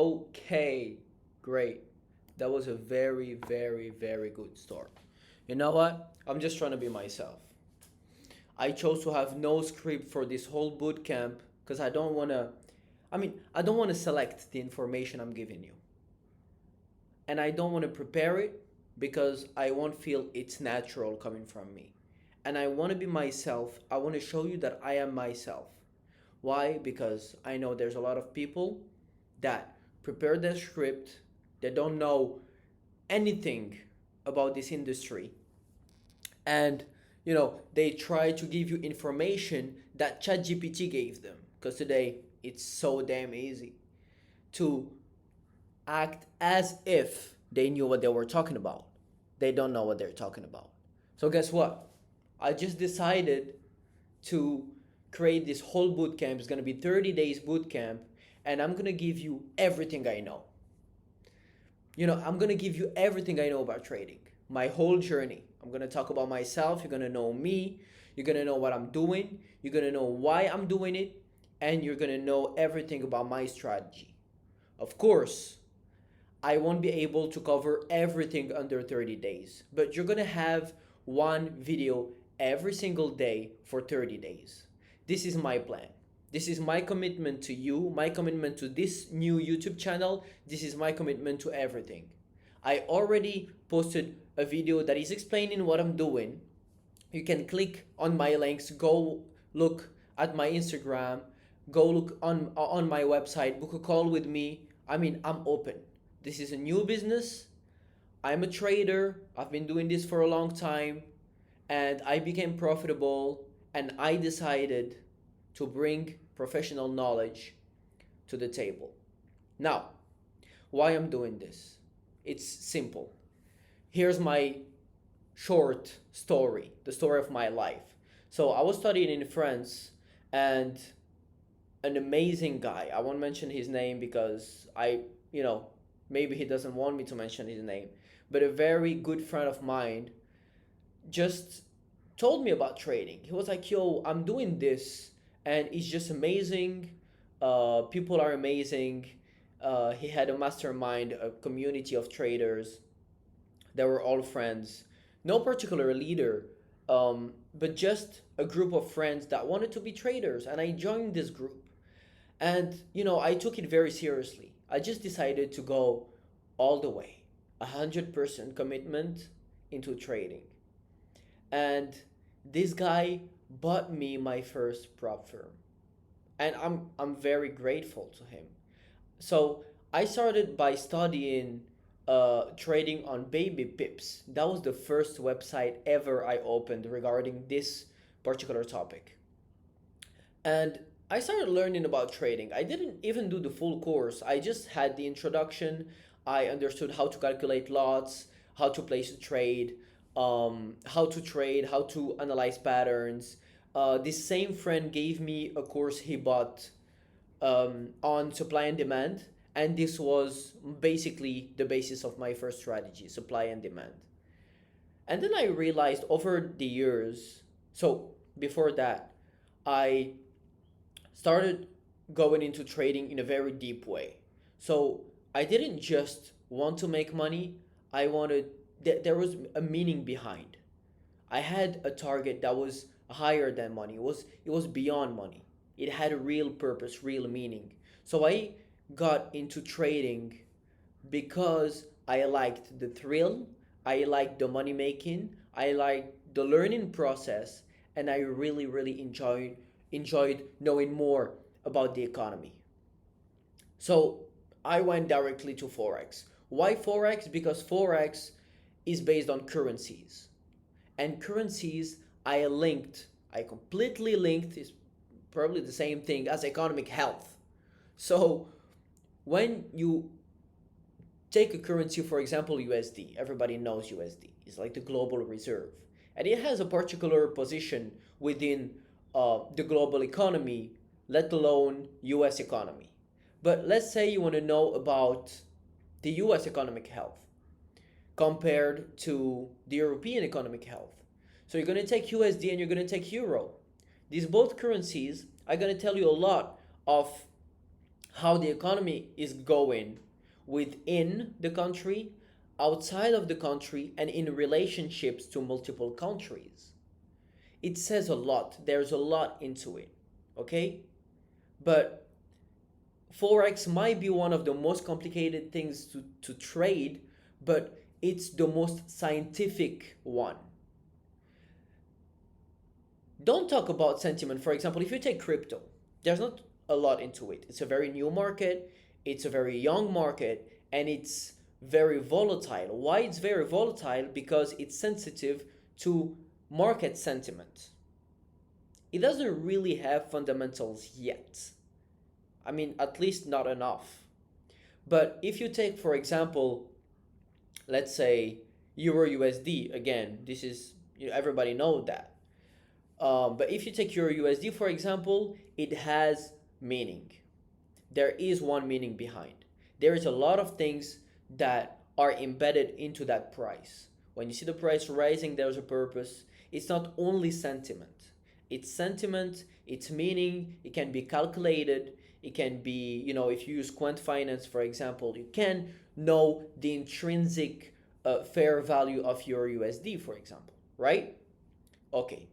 Okay, great. That was a very, very, very good start. You know what? I'm just trying to be myself. I chose to have no script for this whole boot camp because I don't want to select the information I'm giving you. And I don't want to prepare it because I won't feel it's natural coming from me. And I want to be myself. I want to show you that I am myself. Why? Because I know there's a lot of people that prepare their script, they don't know anything about this industry, and they try to give you information that ChatGPT gave them. Because today it's so damn easy to act as if they knew what they were talking about. They don't know what they're talking about. So guess what? I just decided to create this whole boot camp. It's going to be 30 days boot camp, and I'm going to give you everything I know. I'm going to give you everything I know about trading, my whole journey. I'm going to talk about myself. You're going to know me. You're going to know what I'm doing. You're going to know why I'm doing it. And you're going to know everything about my strategy. Of course, I won't be able to cover everything under 30 days, but you're going to have one video every single day for 30 days. This is my plan. This is my commitment to you, my commitment to this new YouTube channel. This is my commitment to everything. I already posted a video that is explaining what I'm doing. You can click on my links, go look at my Instagram, go look on my website, book a call with me. I'm open. This is a new business. I'm a trader. I've been doing this for a long time, and I became profitable, and I decided to bring professional knowledge to the table. Now, why I'm doing this? It's simple. Here's my short story, the story of my life. So I was studying in France, and an amazing guy, I won't mention his name because maybe he doesn't want me to mention his name, but a very good friend of mine just told me about trading. He was like, yo, I'm doing this and it's just amazing. People are amazing. He had a mastermind, a community of traders that were all friends. No particular leader, but just a group of friends that wanted to be traders. And I joined this group. And, I took it very seriously. I just decided to go all the way, 100% commitment into trading. And this guy bought me my first prop firm. And I'm very grateful to him. So I started by studying trading on baby pips. That was the first website ever I opened regarding this particular topic. And I started learning about trading. I didn't even do the full course. I just had the introduction. I understood how to calculate lots, how to place a trade, how to trade, how to analyze patterns. This same friend gave me a course he bought on supply and demand, and this was basically the basis of my first strategy, supply and demand. And then I realized over the years, so before that, I started going into trading in a very deep way. So I didn't just want to make money, I wanted, there was a meaning behind. I had a target that was higher than money. It was beyond money. It had a real purpose, real meaning. So I got into trading because I liked the thrill, I liked the money making, I liked the learning process, and I really really enjoyed knowing more about the economy. So I went directly to Forex. Why Forex? Because Forex is based on currencies. And currencies I completely linked, is probably the same thing as economic health. So when you take a currency, for example, USD, everybody knows USD. It's like the global reserve. And it has a particular position within the global economy, let alone US economy. But let's say you want to know about the US economic health compared to the European economic health. So you're going to take USD and you're going to take Euro. These both currencies are going to tell you a lot of how the economy is going within the country, outside of the country, and in relationships to multiple countries. It says a lot. There's a lot into it. Okay? But Forex might be one of the most complicated things to trade, but it's the most scientific one. Don't talk about sentiment. For example, if you take crypto, there's not a lot into it. It's a very new market, it's a very young market, and it's very volatile. Why it's very volatile? Because it's sensitive to market sentiment. It doesn't really have fundamentals yet. I mean, at least not enough. But if you take, for example, let's say Euro USD, again, this is, everybody knows that. But if you take Euro USD, for example, it has meaning. There is one meaning behind. There is a lot of things that are embedded into that price. When you see the price rising, there's a purpose. It's not only sentiment. It's sentiment, it's meaning, it can be calculated, it can be, if you use quant finance, for example, you can know the intrinsic fair value of your USD, for example, right? Okay.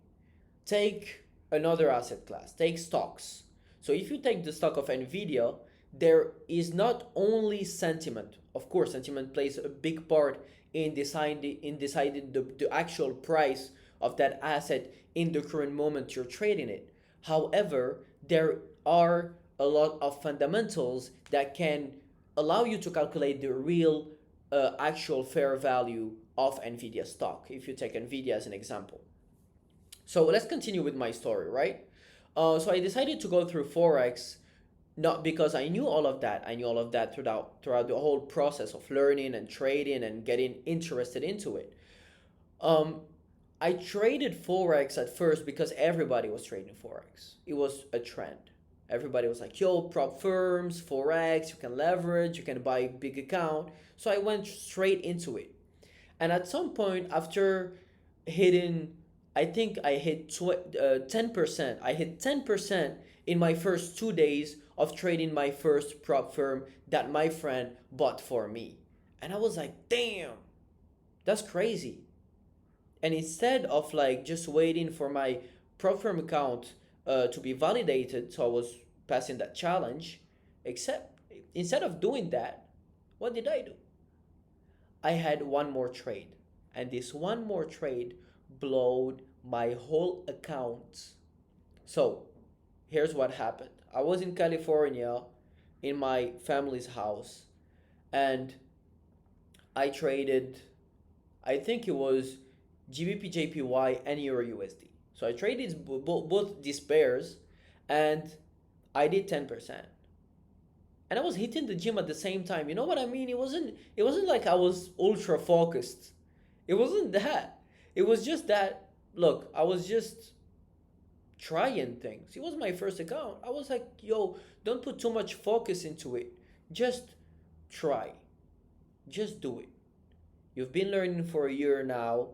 Take another asset class, take stocks. So if you take the stock of Nvidia, there is not only sentiment. Of course, sentiment plays a big part in deciding the actual price of that asset in the current moment you're trading it. However, there are a lot of fundamentals that can allow you to calculate the real actual fair value of Nvidia stock, if you take Nvidia as an example. So let's continue with my story, right? So I decided to go through Forex, not because I knew all of that. I knew all of that throughout the whole process of learning and trading and getting interested into it. I traded Forex at first because everybody was trading Forex. It was a trend. Everybody was like, yo, prop firms, Forex, you can leverage, you can buy a big account. So I went straight into it. And at some point, after hitting, I think I hit 10%. I hit 10% in my first 2 days of trading my first prop firm that my friend bought for me. And I was like, damn, that's crazy. And instead of like just waiting for my prop firm account to be validated, so I was passing that challenge, except instead of doing that, what did I do? I had one more trade. And this one more trade blowed my whole account. So here's what happened. I was in California in my family's house, and I traded, I think it was GBP JPY and Euro USD. So I traded both these pairs, and I did 10%. And I was hitting the gym at the same time. You know what I mean? It wasn't like I was ultra focused. It wasn't that. It was just that, look, I was just trying things. It was my first account. I was like, yo, don't put too much focus into it. Just try. Just do it. You've been learning for a year now.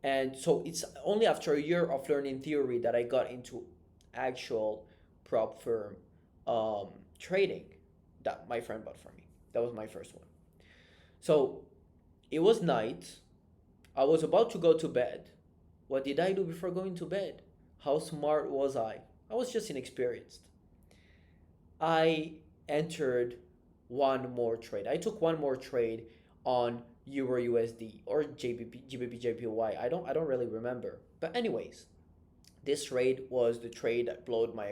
And so it's only after a year of learning theory that I got into actual prop firm trading that my friend bought for me. That was my first one. So it was night. I was about to go to bed. What did I do before going to bed? How smart was I? I was just inexperienced. I entered one more trade. I took one more trade on Euro USD or GBP JPY. I don't really remember. But anyways, this trade was the trade that closed my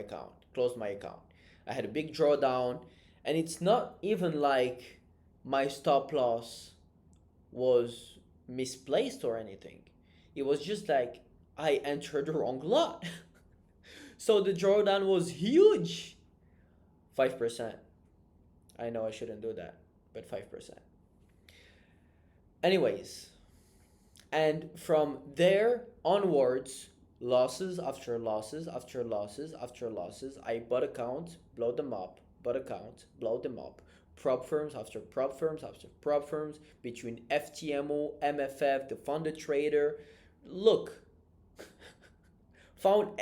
account. I had a big drawdown, and it's not even like my stop loss was misplaced or anything. It was just like I entered the wrong lot. So the drawdown was huge. 5%. I know I shouldn't do that, but 5%. Anyways, and from there onwards, losses after losses after losses after losses. I bought accounts, blow them up, bought accounts, blow them up. Prop firms after prop firms after prop firms, between FTMO, MFF, the funded trader. Look, find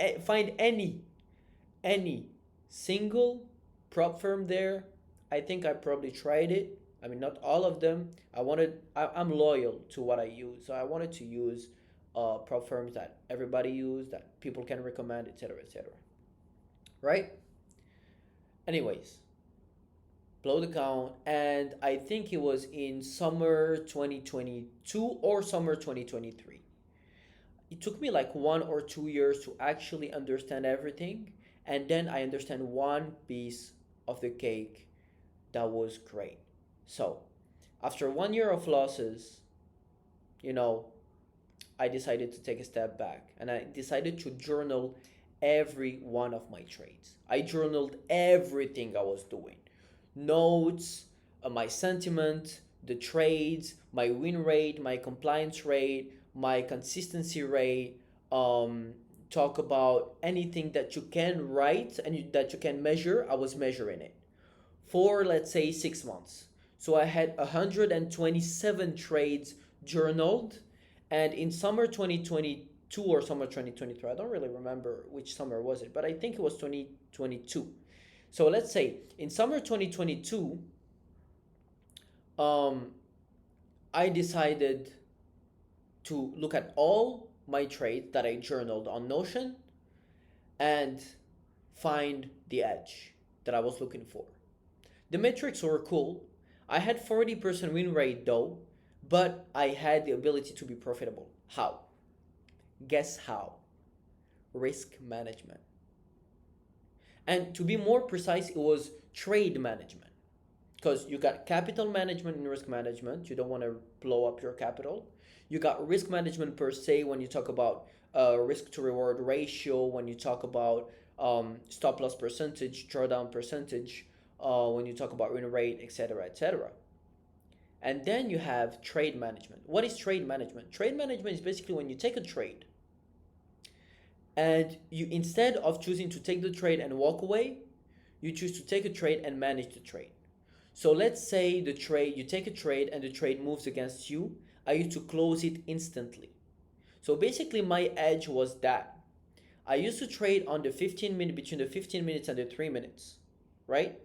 any single prop firm there I think I probably tried it. I mean, not all of them. I'm loyal to what I use. So I wanted to use prop firms that everybody use, that people can recommend, etc., etc. Right? Anyways, blow the count, and I think it was in summer 2022 or summer 2023. It took me like 1 or 2 years to actually understand everything, and then I understand one piece of the cake that was great. So, after 1 year of losses, you know, I decided to take a step back and I decided to journal every one of my trades. I journaled everything I was doing, notes, my sentiment, the trades, my win rate, my compliance rate, my consistency rate. Talk about anything that you can write and that you can measure. I was measuring it for, let's say, 6 months. So I had 127 trades journaled, and in summer 2022 or summer 2023, I don't really remember which summer was it, but I think it was 2022. So let's say in summer 2022, I decided to look at all my trades that I journaled on Notion and find the edge that I was looking for. The metrics were cool. I had 40% win rate though, but I had the ability to be profitable. How? Guess how? Risk management. And to be more precise, it was trade management. Because you got capital management and risk management. You don't want to blow up your capital. You got risk management per se when you talk about risk to reward ratio, when you talk about stop loss percentage, drawdown percentage, when you talk about win rate, etc., etc. And then you have trade management. What is trade management? Trade management is basically when you take a trade and you, instead of choosing to take the trade and walk away, you choose to take a trade and manage the trade. So let's say the trade, you take a trade and the trade moves against you. I used to close it instantly. So basically my edge was that I used to trade on the 15 minute, between the 15 minutes and the 3 minutes, right?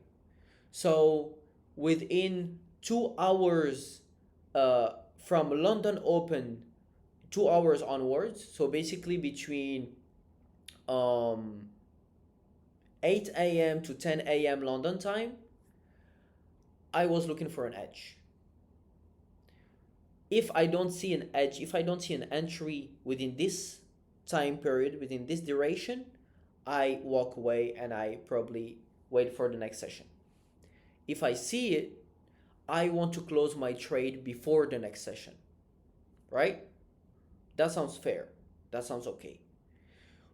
So within 2 hours from London Open, 2 hours onwards, so basically between 8 a.m. to 10 a.m. London time, I was looking for an edge. If I don't see an edge, if I don't see an entry within this time period, within this duration, I walk away and I probably wait for the next session. If I see it, I want to close my trade before the next session, right? That sounds fair. That sounds okay.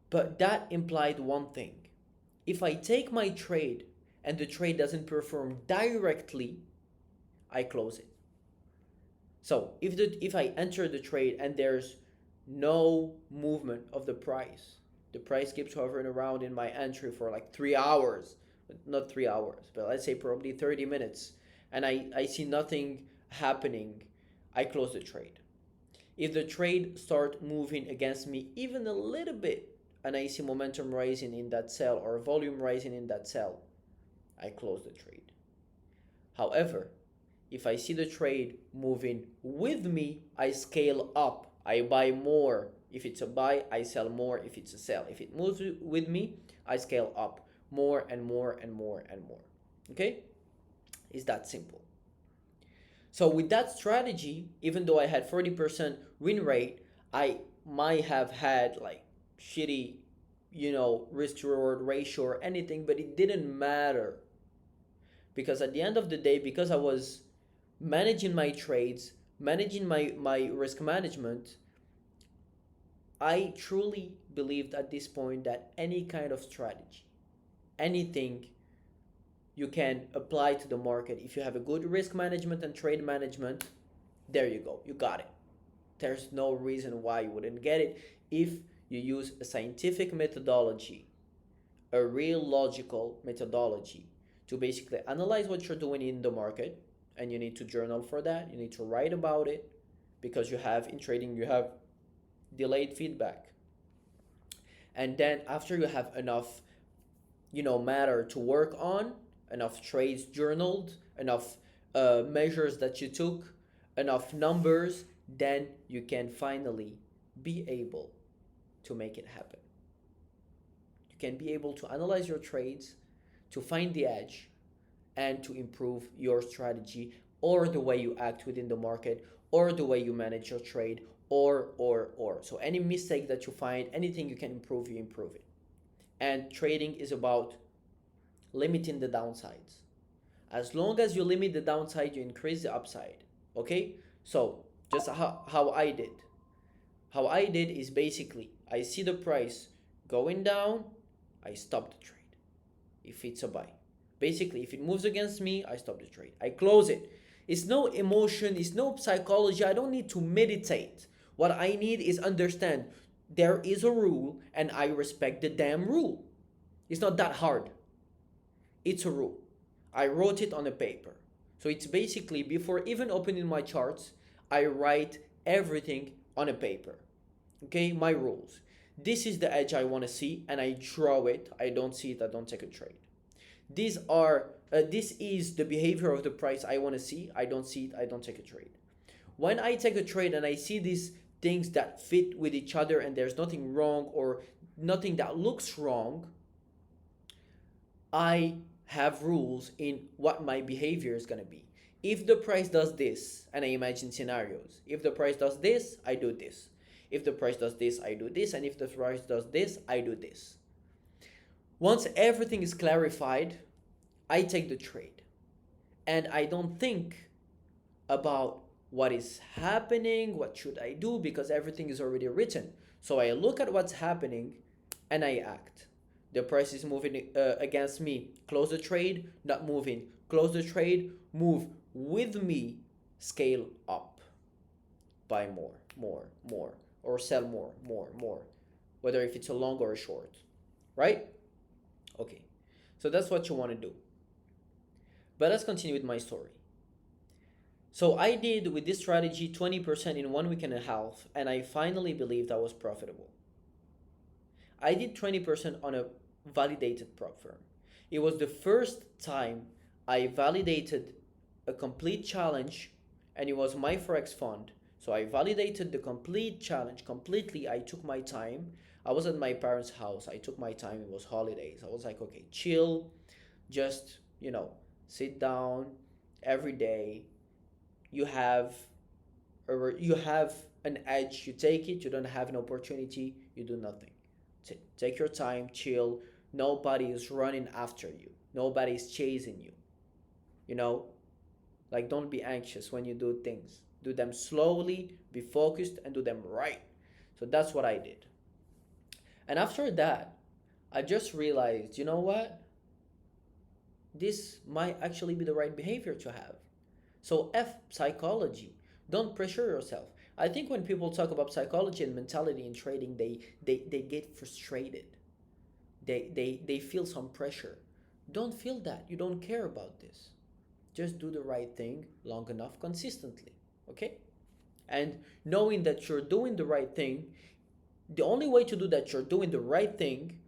But that implied one thing. If I take my trade and the trade doesn't perform directly, I close it. So if I enter the trade and there's no movement of the price keeps hovering around in my entry for like 3 hours, not 3 hours, but let's say probably 30 minutes, and I see nothing happening, I close the trade. If the trade starts moving against me even a little bit, and I see momentum rising in that sell or volume rising in that sell, I close the trade. However, if I see the trade moving with me, I scale up. I buy more. If it's a buy, I sell more. If it's a sell. If it moves with me, I scale up more and more and more and more. Okay? It's that simple. So with that strategy, even though I had 40% win rate, I might have had like shitty, risk to reward ratio or anything, but it didn't matter. Because at the end of the day, because I was managing my trades, managing my risk management, I truly believed at this point that any kind of strategy, anything you can apply to the market, if you have a good risk management and trade management, there you go, you got it. There's no reason why you wouldn't get it if you use a scientific methodology, a real logical methodology to basically analyze what you're doing in the market. And you need to journal for that. You need to write about it, because you have, in trading, you have delayed feedback. And then after you have enough, matter to work on, enough trades journaled, enough measures that you took, enough numbers, then you can finally be able to make it happen. You can be able to analyze your trades, to find the edge, and to improve your strategy or the way you act within the market or the way you manage your trade or. So any mistake that you find, anything you can improve, you improve it. And trading is about limiting the downsides. As long as you limit the downside, you increase the upside. Okay? So just how I did. How I did is basically I see the price going down, I stop the trade if it's a buy. Basically, if it moves against me, I stop the trade. I close it. It's no emotion, it's no psychology. I don't need to meditate. What I need is understand there is a rule and I respect the damn rule. It's not that hard. It's a rule. I wrote it on a paper. So it's basically before even opening my charts, I write everything on a paper. Okay, my rules. This is the edge I want to see and I draw it. I don't see it, I don't take a trade. This is the behavior of the price I want to see. I don't see it, I don't take a trade. When I take a trade and I see these things that fit with each other and there's nothing wrong or nothing that looks wrong, I have rules in what my behavior is going to be. If the price does this, and I imagine scenarios, if the price does this, I do this. If the price does this, I do this. And if the price does this, I do this. Once everything is clarified, I take the trade. And I don't think about what is happening, what should I do, because everything is already written. So I look at what's happening and I act. The price is moving against me, close the trade, not moving, close the trade, move with me, scale up, buy more, or sell more, whether if it's a long or a short, right? Okay, so that's what you want to do. But let's continue with my story. So I did with this strategy 20% in 1 week and a half, and I finally believed I was profitable. I did 20% on a validated prop firm. It was the first time I validated a complete challenge, and it was my Forex fund. So I validated the complete challenge completely. I took my time. I was at my parents' house. I took my time. It was holidays. I was like, okay, chill, just, sit down every day. You have an edge, you take it. You don't have an opportunity, you do nothing. Take your time, chill. Nobody is running after you. Nobody is chasing you. Like, don't be anxious when you do things. Do them slowly, be focused, and do them right. So that's what I did. And after that, I just realized, you know what? This might actually be the right behavior to have. So F psychology. Don't pressure yourself. I think when people talk about psychology and mentality in trading, they get frustrated. They feel some pressure. Don't feel that. You don't care about this. Just do the right thing long enough consistently. Okay? And knowing that you're doing the right thing, the only way to do that you're doing the right thing,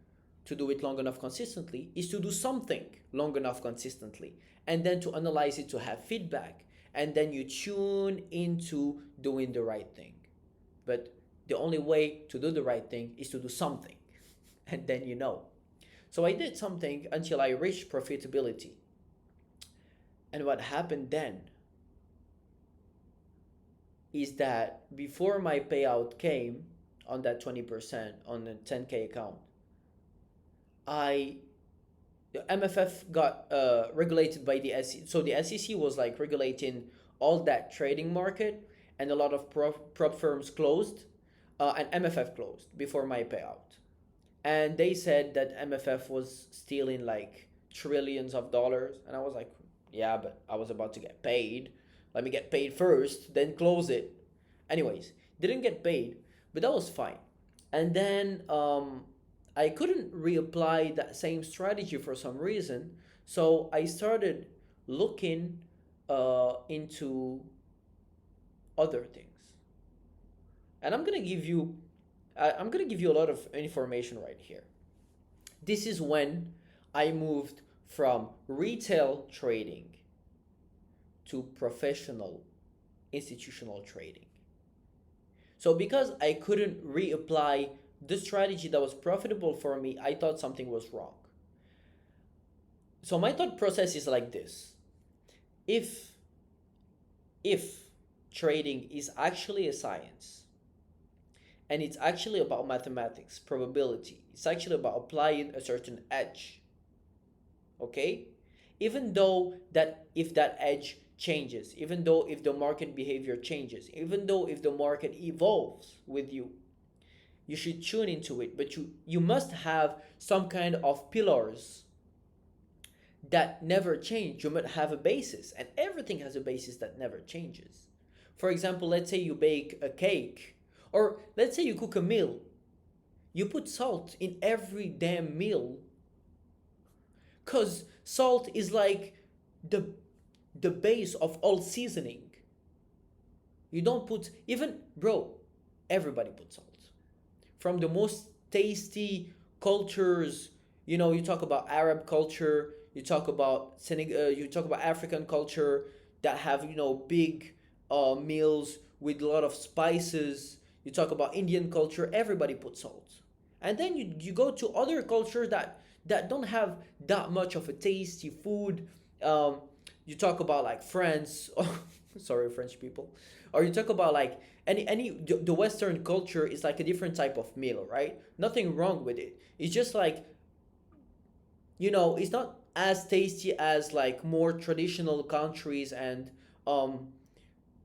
to do it long enough consistently, is to do something long enough consistently. And then to analyze it, to have feedback. And then you tune into doing the right thing. But the only way to do the right thing is to do something. And then you know. So I did something until I reached profitability. And what happened then is that before my payout came on that 20% on a 10K account, the MFF got regulated by the SEC. So the SEC was like regulating all that trading market, and a lot of prop firms closed, and MFF closed before my payout. And they said that MFF was stealing like trillions of dollars. And I was like, yeah, but I was about to get paid. Let me get paid first, then close it. Anyways, didn't get paid, but that was fine. And then I couldn't reapply that same strategy for some reason. So I started looking into other things. And I'm gonna give you a lot of information right here. This is when I moved from retail trading to professional institutional trading. So because I couldn't reapply the strategy that was profitable for me, I thought something was wrong. So my thought process is like this. If if trading is actually a science and it's actually about mathematics, probability, it's actually about applying a certain edge, okay? Even though that if that edge changes, even though if the market behavior changes, even though if the market evolves with you, you should tune into it, but you must have some kind of pillars that never change. You must have a basis, and everything has a basis that never changes. For example, let's say you bake a cake, or let's say you cook a meal. You put salt in every damn meal because salt is like the the base of all seasoning. You don't put, even, bro, everybody puts salt. From the most tasty cultures, you talk about Arab culture, you talk about you talk about African culture that have big meals with a lot of spices. You talk about Indian culture, everybody puts salt. And then you go to other cultures that don't have that much of a tasty food. Um, you talk about like France, sorry French people, or you talk about like any the Western culture is like a different type of meal, right? Nothing wrong with it. It's just like it's not as tasty as like more traditional countries, and um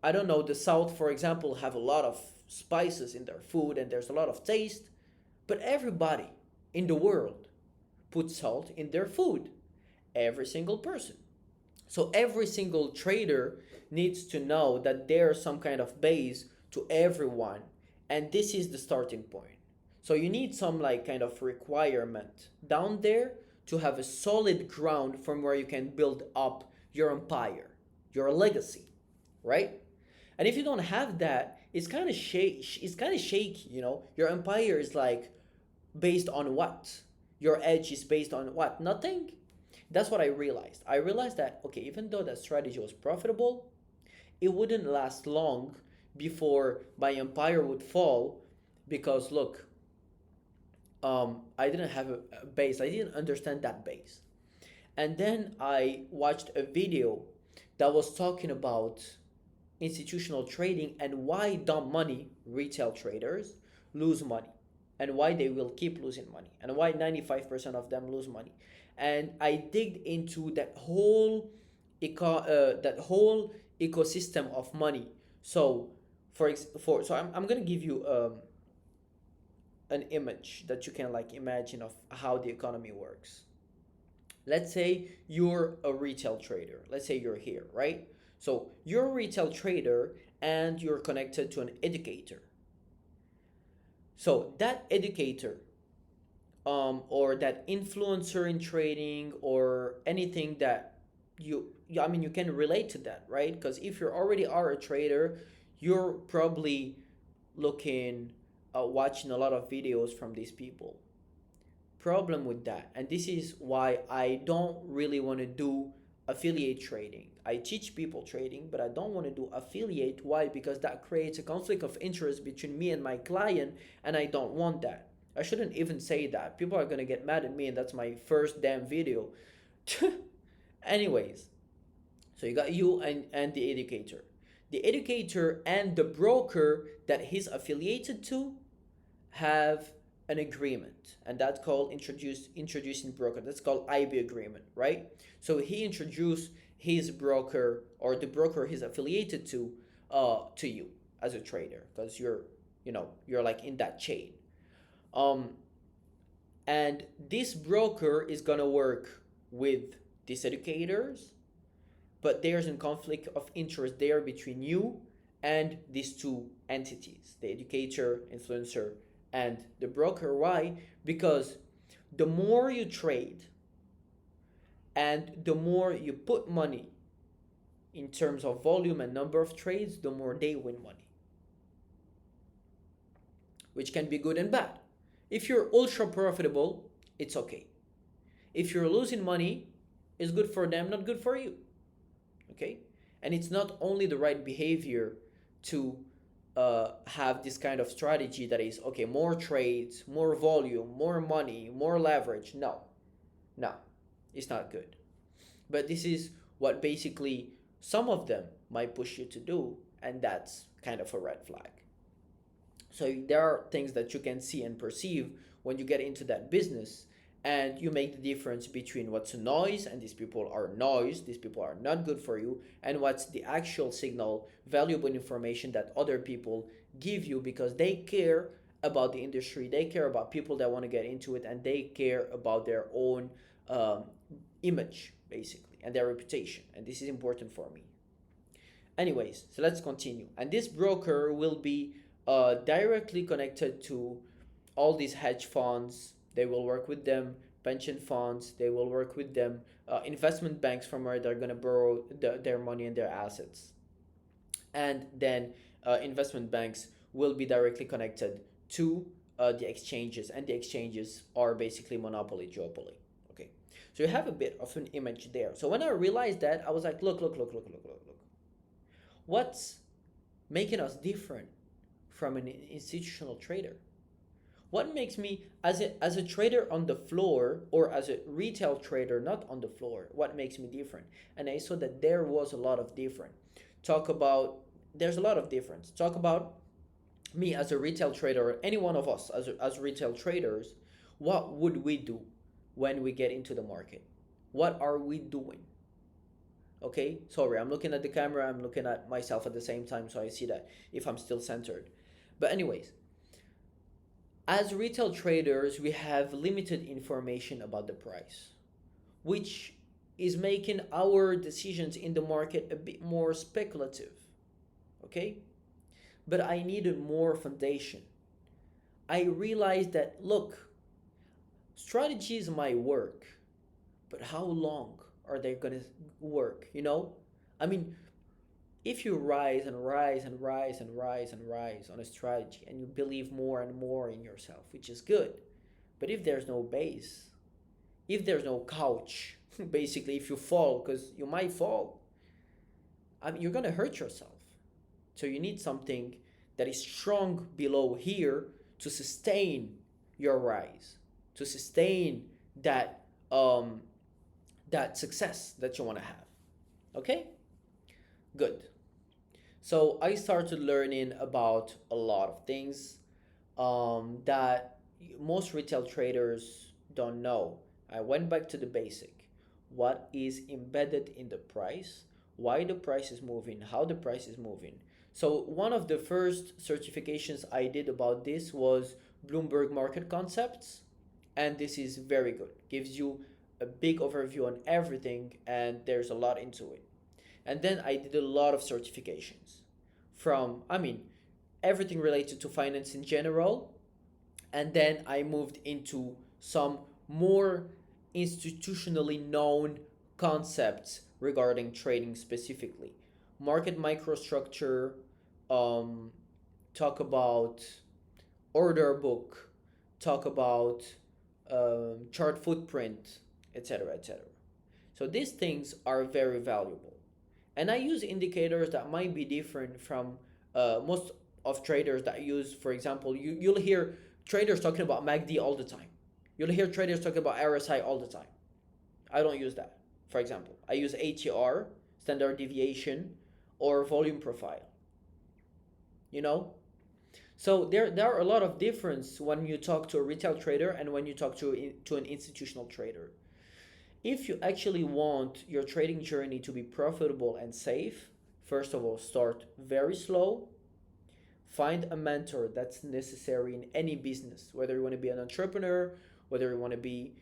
I don't know, the South, for example, have a lot of spices in their food and there's a lot of taste, but everybody in the world puts salt in their food. Every single person. So every single trader needs to know that there's some kind of base to everyone, and this is the starting point. So you need some like kind of requirement down there to have a solid ground from where you can build up your empire, your legacy, right? And if you don't have that, it's kind of shaky. Your empire is like based on what? Your edge is based on what? Nothing. That's what I realized. I realized that, okay, even though that strategy was profitable, it wouldn't last long before my empire would fall, because look, I didn't have a base. I didn't understand that base. And then I watched a video that was talking about institutional trading and why dumb money retail traders lose money, and why they will keep losing money, and why 95% of them lose money. And I digged into that whole ecosystem of money. So I'm going to give you an image that you can like imagine of how the economy works. Let's say you're a retail trader. Let's say you're here, right? So you're a retail trader and you're connected to an educator. So that educator, or that influencer in trading, or anything that I mean, you can relate to that, right? Because if you already are a trader, you're probably looking, watching a lot of videos from these people. Problem with that, and this is why I don't really want to do affiliate trading. I teach people trading, but I don't want to do affiliate. Why? Because that creates a conflict of interest between me and my client, and I don't want that. I shouldn't even say that. People are gonna get mad at me, and that's my first damn video. Anyways, so you got you and the educator. The educator and the broker that he's affiliated to have an agreement, and that's called introducing broker. That's called IB agreement, right? So he introduced his broker, or the broker he's affiliated to you as a trader, because you're like in that chain. um and this broker is gonna work with these educators, but there's a conflict of interest there between you and these two entities, the educator, influencer, and the broker. Why? Because the more you trade and the more you put money in terms of volume and number of trades, the more they win money, which can be good and bad. If you're ultra profitable, it's okay. If you're losing money, is good for them, not good for you. Okay? And it's not only the right behavior to have this kind of strategy that is, okay, more trades, more volume, more money, more leverage. No, no, it's not good. But this is what basically some of them might push you to do, and that's kind of a red flag. So there are things that you can see and perceive when you get into that business, and you make the difference between what's a noise and these people are noise, these people are not good for you, and what's the actual signal, valuable information that other people give you because they care about the industry, they care about people that want to get into it, and they care about their own image basically and their reputation. And this is important for me. Anyways, so let's continue. And this broker will be directly connected to all these hedge funds. They will work with them. Pension funds, they will work with them. Investment banks from where they're going to borrow their money and their assets. And then investment banks will be directly connected to the exchanges. And the exchanges are basically monopoly, duopoly. Okay. So you have a bit of an image there. So when I realized that, I was like, look. What's making us different from an institutional trader? What makes me, as a trader on the floor or as a retail trader not on the floor, what makes me different? And I saw that there was a lot of different. There's a lot of difference. Talk about me as a retail trader, or any one of us as retail traders, what would we do when we get into the market? What are we doing? Okay, sorry, I'm looking at the camera, I'm looking at myself at the same time, so I see that if I'm still centered. But anyways, as retail traders, we have limited information about the price, which is making our decisions in the market a bit more speculative. Okay? But I needed more foundation. I realized that, look, strategies might work, but how long are they going to work? I mean, if you rise and rise and rise and rise and rise on a strategy and you believe more and more in yourself, which is good, but if there's no base, if there's no couch, basically, if you fall, because you might fall, you're going to hurt yourself. So you need something that is strong below here to sustain your rise, to sustain that that success that you want to have. Okay? Good. So I started learning about a lot of things that most retail traders don't know. I went back to the basic. What is embedded in the price? Why the price is moving? How the price is moving? So one of the first certifications I did about this was Bloomberg Market Concepts. And this is very good. Gives you a big overview on everything, and there's a lot into it. And then I did a lot of certifications from, everything related to finance in general. And then I moved into some more institutionally known concepts regarding trading specifically. Market microstructure, talk about order book, talk about chart footprint, etc., etc. So these things are very valuable. And I use indicators that might be different from most of traders that use, for example, you'll hear traders talking about MACD all the time. You'll hear traders talking about RSI all the time. I don't use that. For example, I use ATR, standard deviation, or volume profile. So there are a lot of difference when you talk to a retail trader and when you talk to an institutional trader. If you actually want your trading journey to be profitable and safe, first of all, start very slow. Find a mentor that's necessary in any business, whether you want to be an entrepreneur, whether you want to be,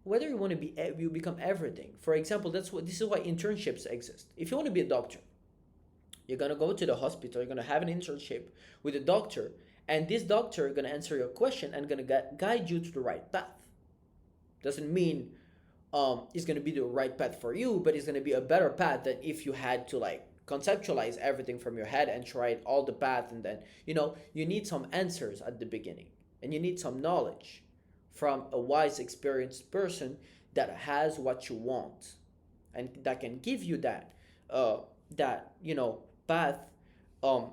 whether you want to be, you become everything. For example, this is why internships exist. If you want to be a doctor, you're going to go to the hospital, you're going to have an internship with a doctor, and this doctor is going to answer your question and going to guide you to the right path. Doesn't mean it's going to be the right path for you, but it's going to be a better path than if you had to conceptualize everything from your head and try all the path, and then you need some answers at the beginning, and you need some knowledge from a wise, experienced person that has what you want and that can give you uh, that path um,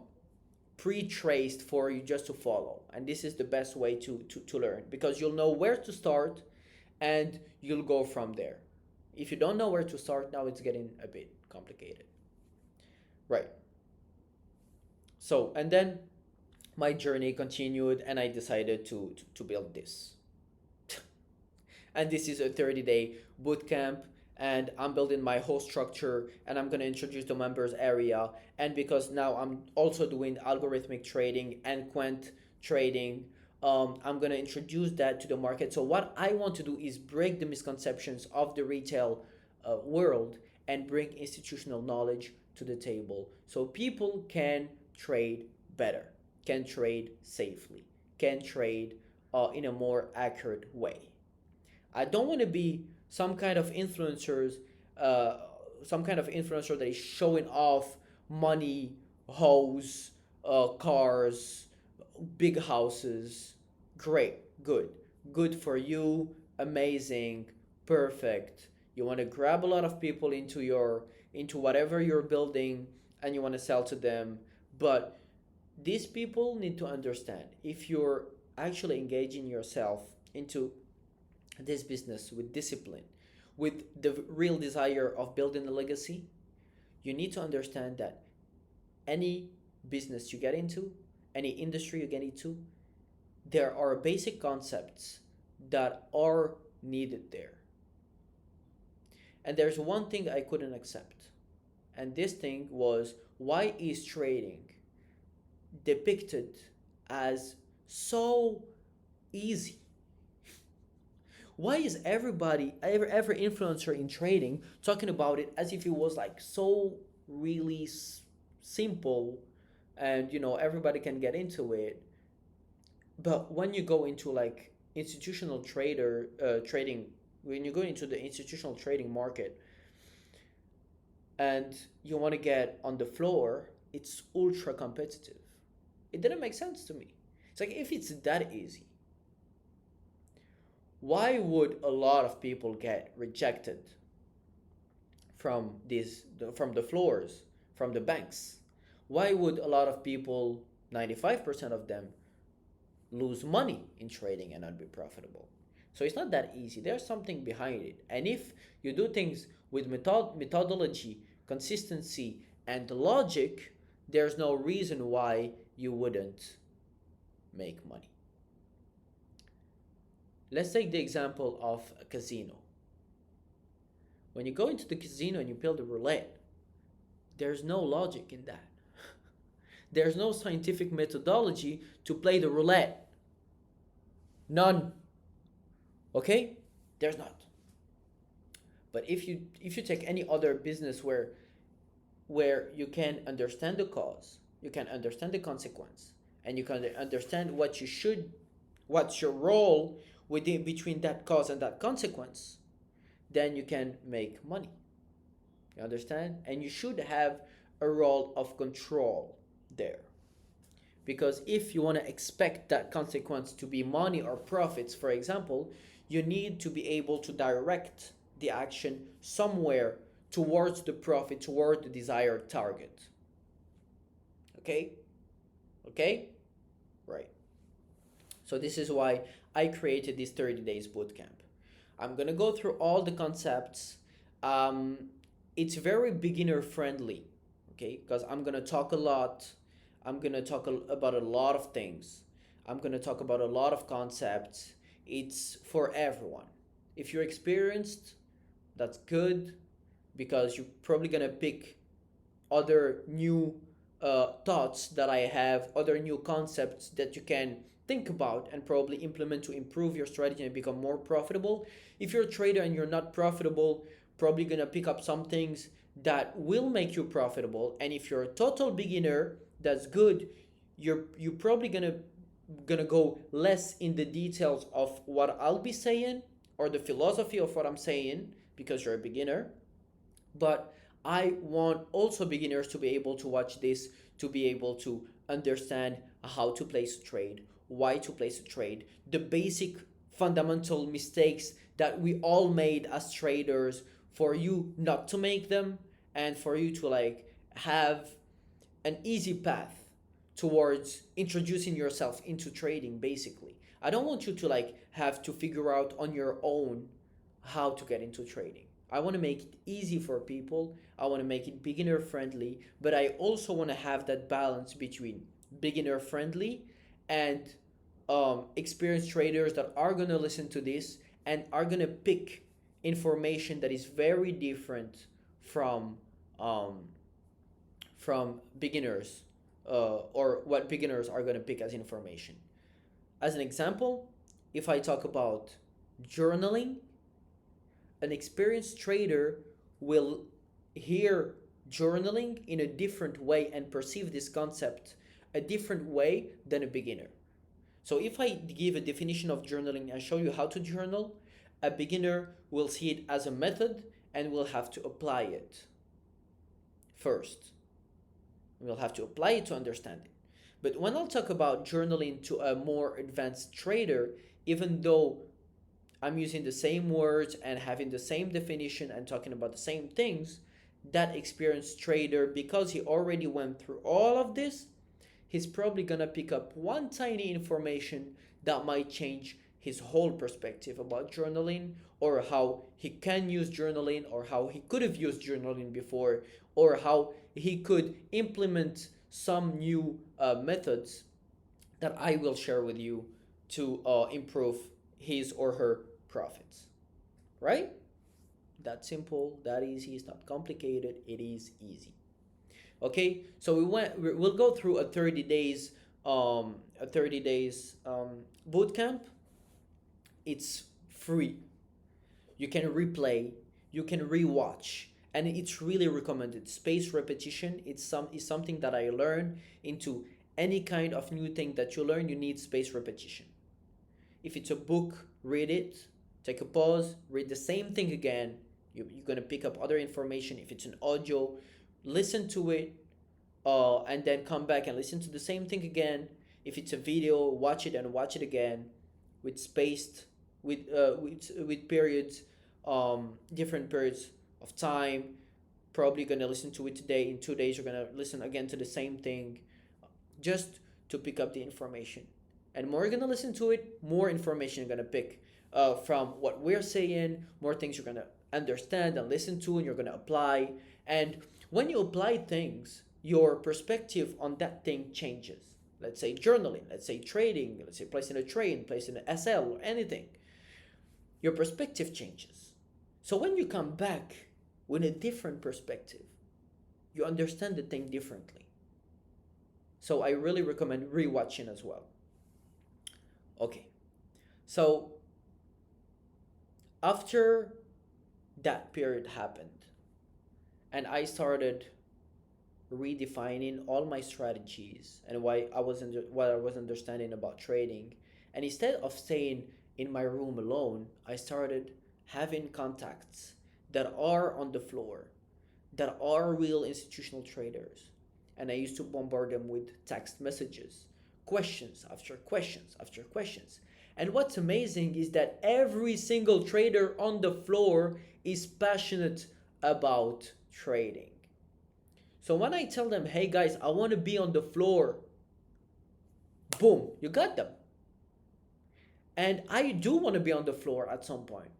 pre-traced for you just to follow. And this is the best way to learn, because you'll know where to start and you'll go from there. If you don't know where to start, now it's getting a bit complicated. Right. So, and then my journey continued and I decided to build this. And this is a 30-day bootcamp, and I'm building my whole structure, and I'm going to introduce the members area. And because now I'm also doing algorithmic trading and quant trading, I'm going to introduce that to the market. So what I want to do is break the misconceptions of the retail world and bring institutional knowledge to the table so people can trade better, can trade safely, can trade in a more accurate way. I don't want to be some kind of influencers, some kind of influencer that is showing off money, hoes, cars, big houses. Great, good for you, amazing, perfect. You want to grab a lot of people into whatever you're building, and you want to sell to them, but these people need to understand, if you're actually engaging yourself into this business with discipline, with the real desire of building a legacy, you need to understand that any business you get into, any industry you get into, there are basic concepts that are needed there. And there's one thing I couldn't accept. And this thing was, why is trading depicted as so easy? Why is every influencer in trading talking about it as if it was like so really simple, and everybody can get into it? But when you go into like institutional trading, when you go into the institutional trading market and you want to get on the floor, it's ultra competitive. It didn't make sense to me. It's like, if it's that easy, why would a lot of people get rejected from the floors, from the banks? Why would a lot of people, 95% of them, lose money in trading and not be profitable? So it's not that easy. There's something behind it. And if you do things with methodology, consistency, and logic, there's no reason why you wouldn't make money. Let's take the example of a casino. When you go into the casino and you build a roulette, there's no logic in that. There's no scientific methodology to play the roulette. None. Okay? There's not. But if you take any other business where you can understand the cause, you can understand the consequence, and you can understand what's your role between that cause and that consequence, then you can make money. You understand? And you should have a role of control there. Because if you want to expect that consequence to be money or profits, for example, you need to be able to direct the action somewhere towards the profit, toward the desired target. Okay? Right. So this is why I created this 30 days bootcamp. I'm going to go through all the concepts. It's very beginner friendly, okay? Because I'm going to talk a lot. I'm going to talk about a lot of things. I'm going to talk about a lot of concepts. It's for everyone. If you're experienced, that's good, because you're probably going to pick other new thoughts that I have, other new concepts that you can think about and probably implement to improve your strategy and become more profitable. If you're a trader and you're not profitable, probably gonna pick up some things that will make you profitable. And if you're a total beginner, that's good. You're probably gonna go less in the details of what I'll be saying or the philosophy of what I'm saying, because you're a beginner. But I want also beginners to be able to watch this, to be able to understand how to place a trade, why to place a trade, the basic fundamental mistakes that we all made as traders, for you not to make them, and for you to like have an easy path towards introducing yourself into trading. Basically, I don't want you to like have to figure out on your own how to get into trading. I want to make it easy for people. I want to make it beginner friendly, but I also want to have that balance between beginner friendly and experienced traders that are going to listen to this and are going to pick information that is very different from um, beginners, or what beginners are going to pick as information. As an example, if I talk about journaling, an experienced trader will hear journaling in a different way and perceive this concept a different way than a beginner. So if I give a definition of journaling and show you how to journal, a beginner will see it as a method and will have to apply it first. We'll have to apply it to understand it. But when I'll talk about journaling to a more advanced trader, even though I'm using the same words and having the same definition and talking about the same things, that experienced trader, because he already went through all of this, he's probably gonna pick up one tiny information that might change his whole perspective about journaling, or how he can use journaling, or how he could have used journaling before, or how he could implement some new methods that I will share with you to improve his or her profits. Right? That simple, that easy. It's not complicated. It is easy. Okay, so we'll go through a 30 days boot camp. It's free. You can replay, you can rewatch, and it's really recommended. Space repetition, is something that I learned. Into any kind of new thing that you learn, you need space repetition. If it's a book, read it, take a pause, read the same thing again. You're gonna pick up other information. If it's an audio, listen to it, and then come back and listen to the same thing again. If it's a video, watch it and watch it again, with spaced, with periods, different periods of time. Probably gonna listen to it today. In 2 days, you're gonna listen again to the same thing, just to pick up the information. And more you're gonna listen to it, more information you're gonna pick from what we're saying. More things you're gonna understand and listen to, and you're gonna apply. And when you apply things, your perspective on that thing changes. Let's say journaling, let's say trading, let's say placing a trade, placing an SL, or anything. Your perspective changes. So when you come back with a different perspective, you understand the thing differently. So I really recommend rewatching as well. Okay, so after that period happened, and I started redefining all my strategies and what I was understanding about trading. And instead of staying in my room alone, I started having contacts that are on the floor, that are real institutional traders. And I used to bombard them with text messages, questions after questions after questions. And what's amazing is that every single trader on the floor is passionate about trading. So when I tell them, hey guys, I want to be on the floor, boom, you got them. And I do want to be on the floor at some point.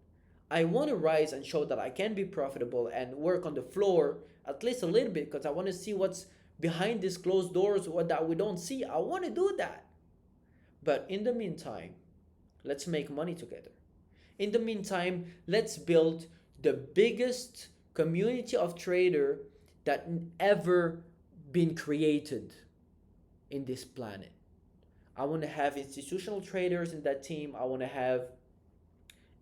I want to rise and show that I can be profitable and work on the floor at least a little bit, because I want to see what's behind these closed doors, what that we don't see. I want to do that. But in the meantime, let's make money together. In the meantime, let's build the biggest community of trader that ever been created in this planet. I want to have institutional traders in that team. I want to have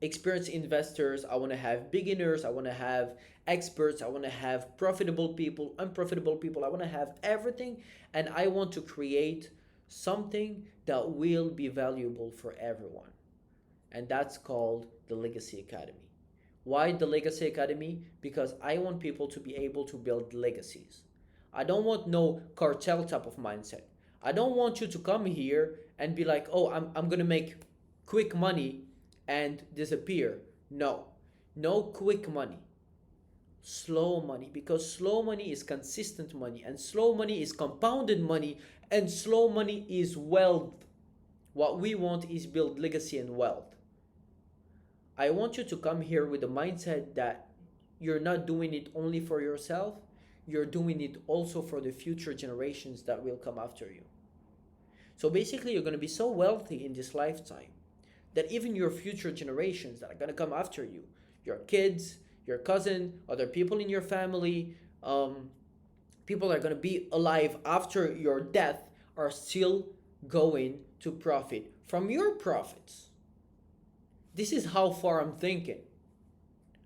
experienced investors. I want to have beginners. I want to have experts. I want to have profitable people, unprofitable people. I want to have everything. And I want to create something that will be valuable for everyone. And that's called the Legacy Academy. Why the Legacy Academy? Because I want people to be able to build legacies. I don't want no cartel type of mindset. I don't want you to come here and be like, oh, I'm going to make quick money and disappear. No, no quick money, slow money, because slow money is consistent money, and slow money is compounded money, and slow money is wealth. What we want is build legacy and wealth. I want you to come here with the mindset that you're not doing it only for yourself, you're doing it also for the future generations that will come after you. So basically, you're going to be so wealthy in this lifetime that even your future generations that are going to come after you, your kids, your cousin, other people in your family, people that are going to be alive after your death, are still going to profit from your profits. This is how far I'm thinking.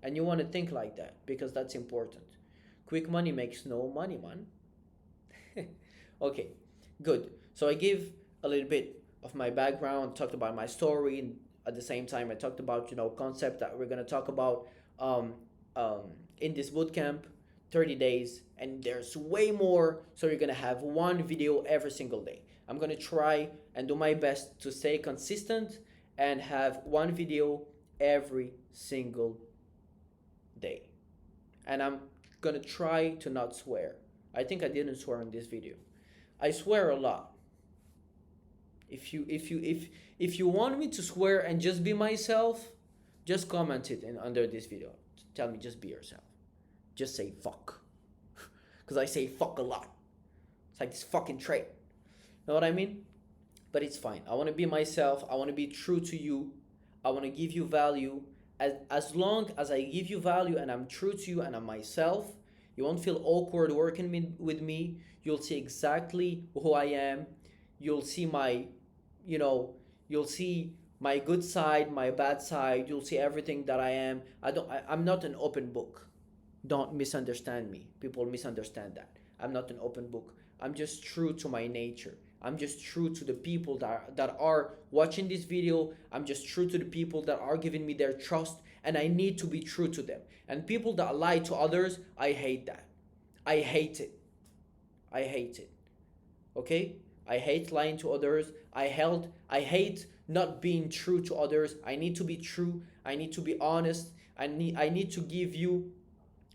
And you want to think like that because that's important. Quick money makes no money, man. Okay, good. So I give a little bit of my background, talked about my story, and at the same time I talked about concept that we're gonna talk about um, in this bootcamp, 30 days, and there's way more. So you're gonna have one video every single day. I'm gonna try and do my best to stay consistent and have one video every single day. And I'm gonna try to not swear. I think I didn't swear in this video. I swear a lot. If you want me to swear and just be myself, just comment it under this video. Tell me, just be yourself. Just say fuck. Because I say fuck a lot. It's like this fucking trait. Know what I mean? But it's fine. I want to be myself. I want to be true to you. I want to give you value. As long as I give you value and I'm true to you and I'm myself, you won't feel awkward working with me. You'll see exactly who I am. You'll see you'll see my good side, my bad side. You'll see everything that I am. I'm not an open book. Don't misunderstand me. People misunderstand that. I'm not an open book. I'm just true to my nature. I'm just true to the people that are watching this video. I'm just true to the people that are giving me their trust, and I need to be true to them. And people that lie to others, I hate that. I hate it. I hate it. Okay? I hate lying to others. I hate not being true to others. I need to be true. I need to be honest. I need to give you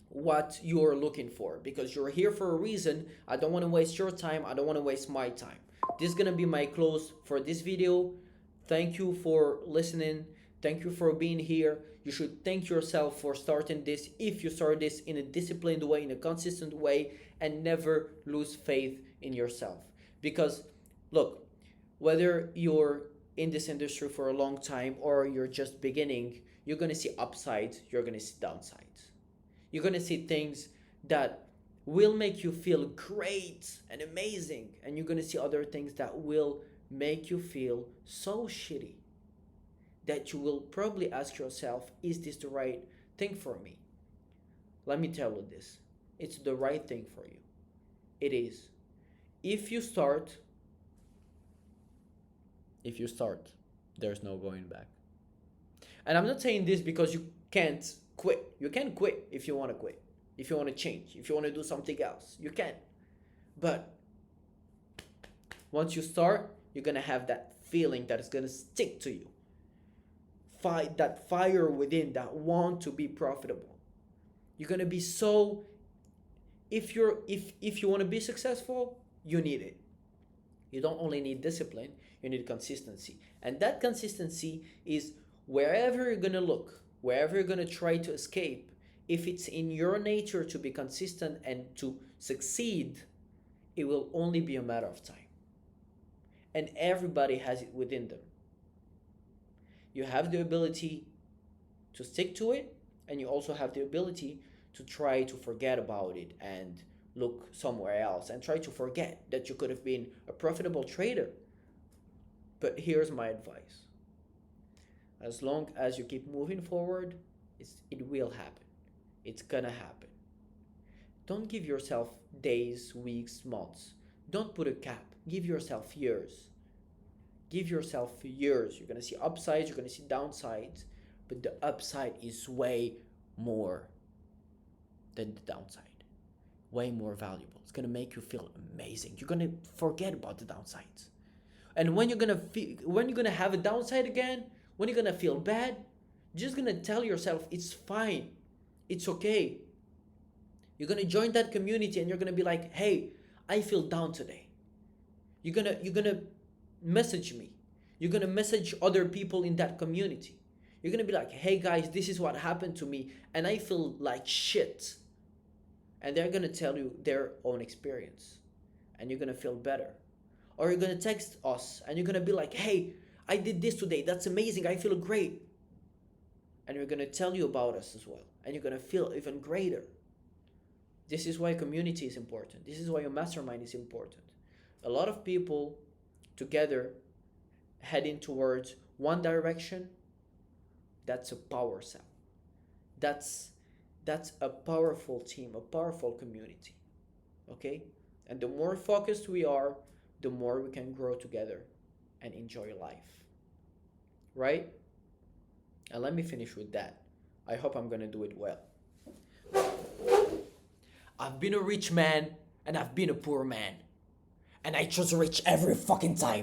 what you're looking for, because you're here for a reason. I don't want to waste your time. I don't want to waste my time. This is gonna be my close for this video. Thank you for listening. Thank you for being here. You should thank yourself for starting this. If you start this in a disciplined way, in a consistent way, and never lose faith in yourself. Because look, whether you're in this industry for a long time or you're just beginning, you're gonna see upsides, you're gonna see downsides. You're gonna see things that will make you feel great and amazing, and you're gonna see other things that will make you feel so shitty that you will probably ask yourself, is this the right thing for me? Let me tell you this, it's the right thing for you. It is. If you start, there's no going back. And I'm not saying this because you can't quit. You can quit if you want to quit. If you want to change, if you want to do something else, you can. But once you start, you're going to have that feeling that is going to stick to you. That fire within that want to be profitable. You're going to be so, if you want to be successful, you need it. You don't only need discipline, you need consistency. And that consistency is wherever you're going to look, wherever you're going to try to escape, if it's in your nature to be consistent and to succeed, it will only be a matter of time. And everybody has it within them. You have the ability to stick to it, and you also have the ability to try to forget about it and look somewhere else and try to forget that you could have been a profitable trader. But here's my advice. As long as you keep moving forward, it will happen. It's gonna happen. Don't give yourself days, weeks, months. Don't put a cap. Give yourself years. Give yourself years. You're gonna see upsides, you're gonna see downsides, but the upside is way more than the downside. Way more valuable. It's gonna make you feel amazing. You're gonna forget about the downsides. And when you're gonna have a downside again, When you're gonna feel bad, you're just gonna tell yourself it's fine, it's okay. You're gonna join that community and you're gonna be like, hey, I feel down today. You're gonna message me. You're gonna message other people in that community. You're gonna be like, hey guys, this is what happened to me and I feel like shit. And they're gonna tell you their own experience and you're gonna feel better. Or you're gonna text us and you're gonna be like, hey, I did this today, that's amazing, I feel great. And we're gonna tell you about us as well and you're gonna feel even greater. This is why community is important. This is why your mastermind is important. A lot of people together heading towards one direction, that's a power cell. That's a powerful team, a powerful community. Okay? And the more focused we are, the more we can grow together and enjoy life. Right? And let me finish with that. I hope I'm gonna do it well. I've been a rich man and I've been a poor man. And I chose rich every fucking time.